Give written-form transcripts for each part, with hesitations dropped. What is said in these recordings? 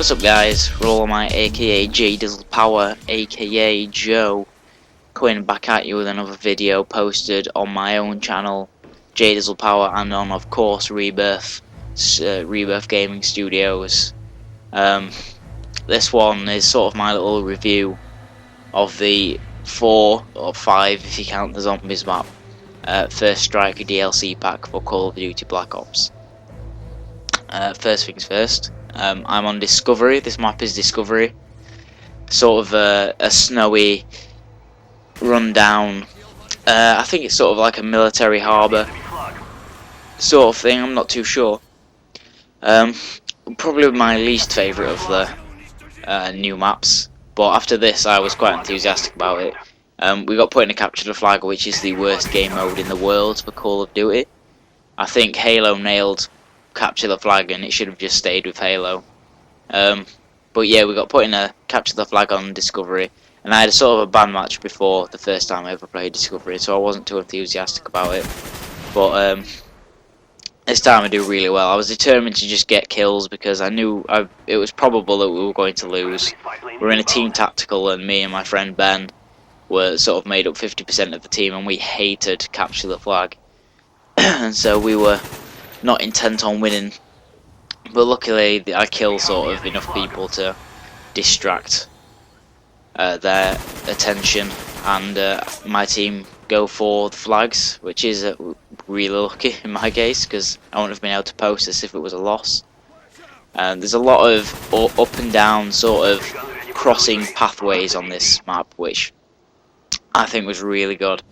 What's up guys, Rollamite aka Power aka Joe, coming back at you with another video posted on my own channel, Power, and on of course Rebirth Gaming Studios. This one is sort of my little review of the 4 or 5 if you count the Zombies map, First Strike DLC pack for Call of Duty Black Ops. First things first, I'm on Discovery. This map is Discovery, sort of a snowy, rundown, I think it's sort of like a military harbour sort of thing, I'm not too sure. Probably my least favourite of the new maps, but after this I was quite enthusiastic about it. We got put in a Capture the Flag, which is the worst game mode in the world for Call of Duty. I think Halo nailed Capture the Flag and it should have just stayed with Halo. But yeah, we got put in a Capture the Flag on Discovery, and I had a sort of a ban match before the first time I ever played Discovery, so I wasn't too enthusiastic about it. But this time I do really well. I was determined to just get kills because I knew it was probable that we were going to lose. We're in a team tactical, and me and my friend Ben were sort of made up 50% of the team, and we hated Capture the Flag. And so we were not intent on winning, but luckily I killed sort of enough people to distract their attention, and my team go for the flags, which is really lucky in my case because I wouldn't have been able to post this if it was a loss. There's a lot of up and down sort of crossing pathways on this map, which I think was really good.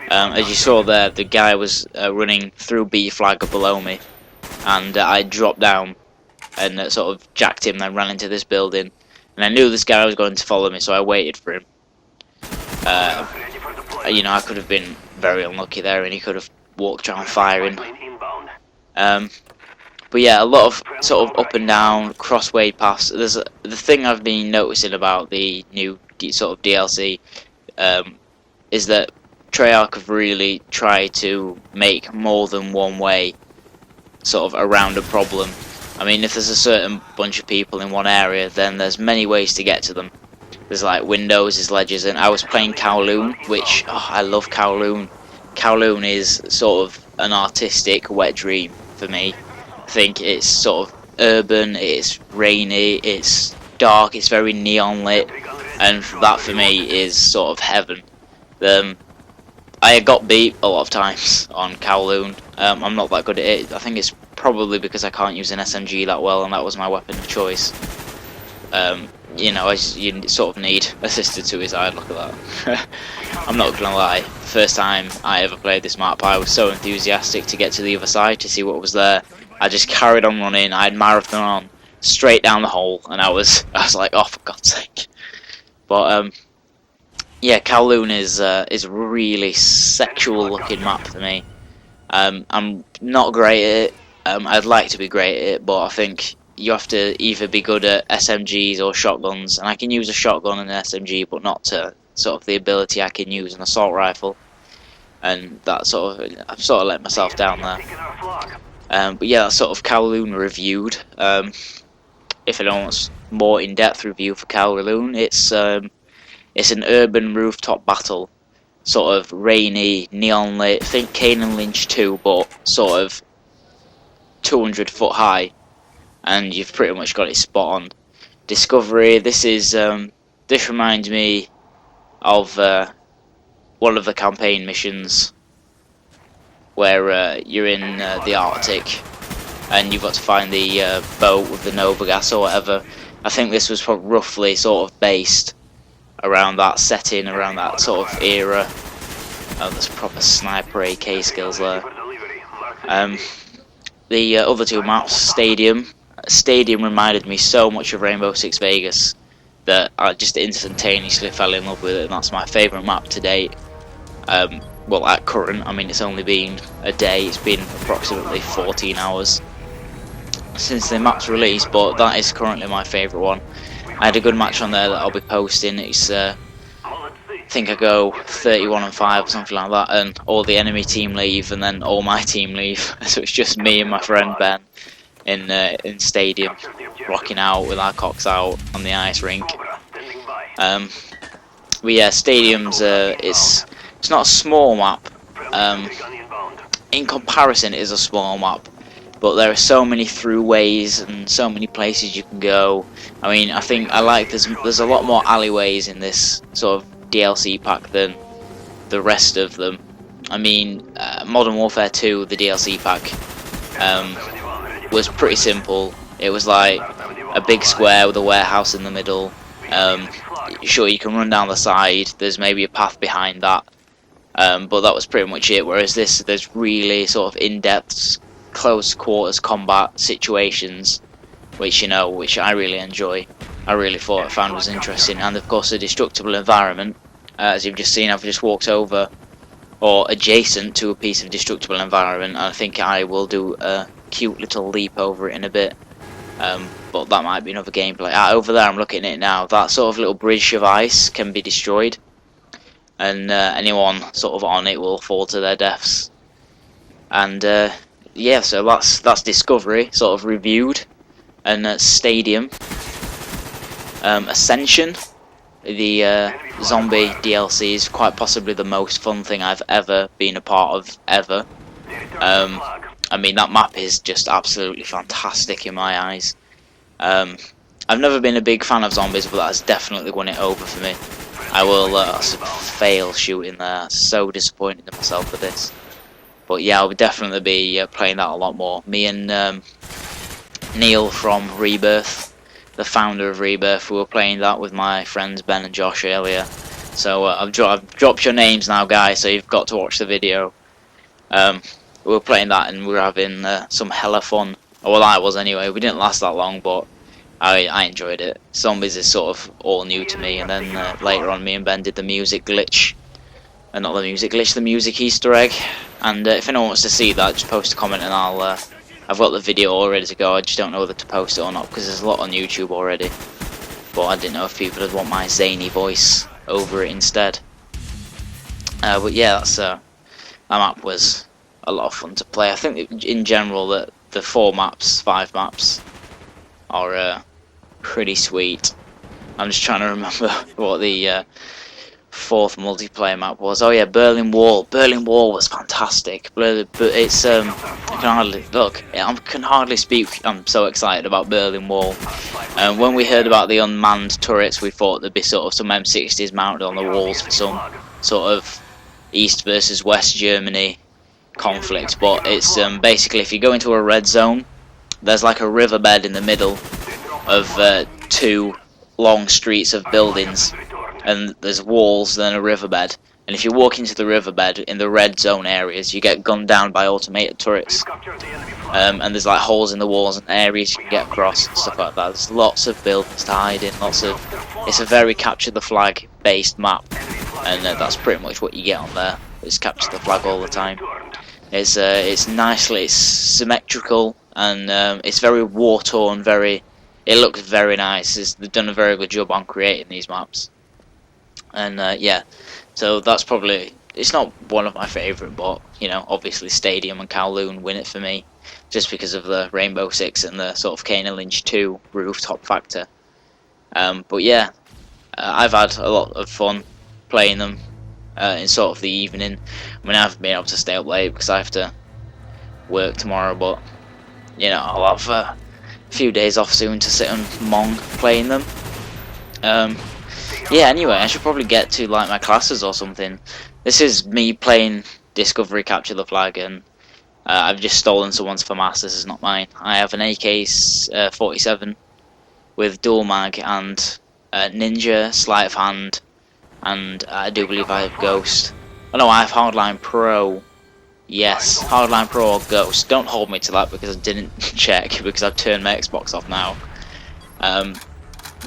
As you saw there, the guy was running through B flag below me, and I dropped down and sort of jacked him, then ran into this building, and I knew this guy was going to follow me, so I waited for him. You know, I could have been very unlucky there, and he could have walked around firing. But yeah, a lot of sort of up and down crossway paths. The thing I've been noticing about the new sort of DLC is that Treyarch have really tried to make more than one way sort of around a problem. I mean, if there's a certain bunch of people in one area, then there's many ways to get to them. There's like windows, there's ledges, and I was playing Kowloon, which, I love Kowloon. Kowloon is sort of an artistic wet dream for me. I think it's sort of urban, it's rainy, it's dark, it's very neon lit, and that for me is sort of heaven. I got beat a lot of times on Kowloon. I'm not that good at it. I think it's probably because I can't use an SMG that well, and that was my weapon of choice. You know, you sort of need assisted suicide. Look at that. I'm not gonna lie. First time I ever played this map, I was so enthusiastic to get to the other side to see what was there. I just carried on running. I had marathon on straight down the hole, and I was like, oh, for God's sake. But yeah, Kowloon is a really sexual looking map for me. I'm not great at it. I'd like to be great at it, but I think you have to either be good at SMGs or shotguns, and I can use a shotgun and an SMG, but not to sort of the ability I can use an assault rifle, and that sort of, I've sort of let myself down there. But yeah, that's sort of Kowloon reviewed. If anyone wants more in-depth review for Kowloon, it's an urban rooftop battle, sort of rainy, neon lit. Think Kane and Lynch 2, but sort of 200 foot high, and you've pretty much got it spot on. Discovery. This reminds me of one of the campaign missions where you're in the Arctic and you've got to find the boat with the Nova gas or whatever. I think this was roughly sort of based around that setting, around that sort of era. Oh, there's proper sniper AK skills there. The other two maps, Stadium reminded me so much of Rainbow Six Vegas that I just instantaneously fell in love with it, and that's my favourite map to date. Well, at current, I mean, it's only been a day, it's been approximately 14 hours since the map's released, but that is currently my favourite one. I had a good match on there that I'll be posting. It's I think I go 31-5 or something like that, and all the enemy team leave, and then all my team leave. So it's just me and my friend Ben in Stadium. rocking out with our cocks out on the ice rink. But yeah, stadiums. It's not a small map. In comparison, it is a small map, but there are so many throughways and so many places you can go. I mean, I think I like there's a lot more alleyways in this sort of DLC pack than the rest of them. I mean, Modern Warfare 2, the DLC pack, was pretty simple. It was like a big square with a warehouse in the middle. Sure, you can run down the side. There's maybe a path behind that, but that was pretty much it. Whereas there's really sort of in-depth, close quarters combat situations, which I really enjoy. I really I found was interesting, and of course a destructible environment. As you've just seen, I've just walked over, or adjacent to, a piece of destructible environment, and I think I will do a cute little leap over it in a bit. But that might be another gameplay. Over there, I'm looking at it now. That sort of little bridge of ice can be destroyed, and anyone sort of on it will fall to their deaths. And yeah, so that's Discovery sort of reviewed, and Stadium, Ascension, the zombie DLC is quite possibly the most fun thing I've ever been a part of ever. I mean, that map is just absolutely fantastic in my eyes. I've never been a big fan of zombies, but that has definitely won it over for me. I will fail shooting there. So disappointed in myself for this. But yeah, I'll definitely be playing that a lot more. Me and Neil from Rebirth, the founder of Rebirth, we were playing that with my friends Ben and Josh earlier. So I've dropped your names now, guys, so you've got to watch the video. We were playing that and we were having some hella fun. Well, I was anyway. We didn't last that long, but I enjoyed it. Zombies is sort of all new to me, and then later on me and Ben did the music glitch. Not the music glitch, the music Easter egg. And if anyone wants to see that, just post a comment and I've got the video all ready to go. I just don't know whether to post it or not, because there's a lot on YouTube already. But I didn't know if people would want my zany voice over it instead. But yeah, that map was a lot of fun to play. I think in general that the 5 maps are pretty sweet. I'm just trying to remember what the 4th multiplayer map was. Oh yeah, Berlin Wall. Berlin Wall was fantastic. But it's I can hardly speak. I'm so excited about Berlin Wall. When we heard about the unmanned turrets, we thought there'd be sort of some M60s mounted on the walls for some sort of East versus West Germany conflict. But it's basically, if you go into a red zone, there's like a riverbed in the middle of 2 long streets of buildings, and there's walls, then a riverbed. And if you walk into the riverbed in the red zone areas, you get gunned down by automated turrets. And there's like holes in the walls and areas you can get across and stuff like that. There's lots of buildings to hide in. It's a very capture the flag based map, and that's pretty much what you get on there. It's capture the flag all the time. It's symmetrical, and it's very war torn. It looks very nice. They've done a very good job on creating these maps. And yeah, so that's probably, it's not one of my favourite, but obviously Stadium and Kowloon win it for me, just because of the Rainbow Six and the sort of Kane and Lynch 2 rooftop factor. But yeah, I've had a lot of fun playing them in sort of the evening. I mean, I haven't been able to stay up late because I have to work tomorrow, but I'll have a few days off soon to sit and mong playing them. Yeah, anyway, I should probably get to like my classes or something. This is me playing Discovery Capture the Flag, and I've just stolen someone's FAMAS. This is not mine. I have an AK-47 with dual mag and Ninja, Sleight of Hand, and I do believe I have Ghost. Oh no, I have Hardline Pro. Yes, Hardline Pro or Ghost. Don't hold me to that because I didn't check, because I've turned my Xbox off now.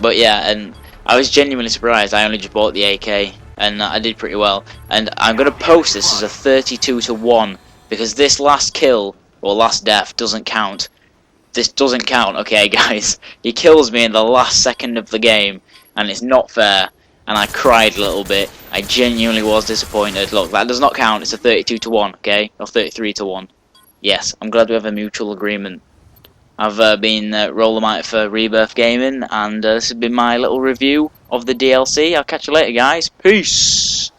But yeah, and I was genuinely surprised. I only just bought the AK, and I did pretty well. And I'm going to post this as a 32-1, because this last kill, or last death, doesn't count. This doesn't count, okay guys? He kills me in the last second of the game, and it's not fair, and I cried a little bit. I genuinely was disappointed. Look, that does not count. It's a 32-1, okay? Or 33-1. Yes, I'm glad we have a mutual agreement. I've been Rollamite for Rebirth Gaming, and this has been my little review of the DLC. I'll catch you later, guys. Peace!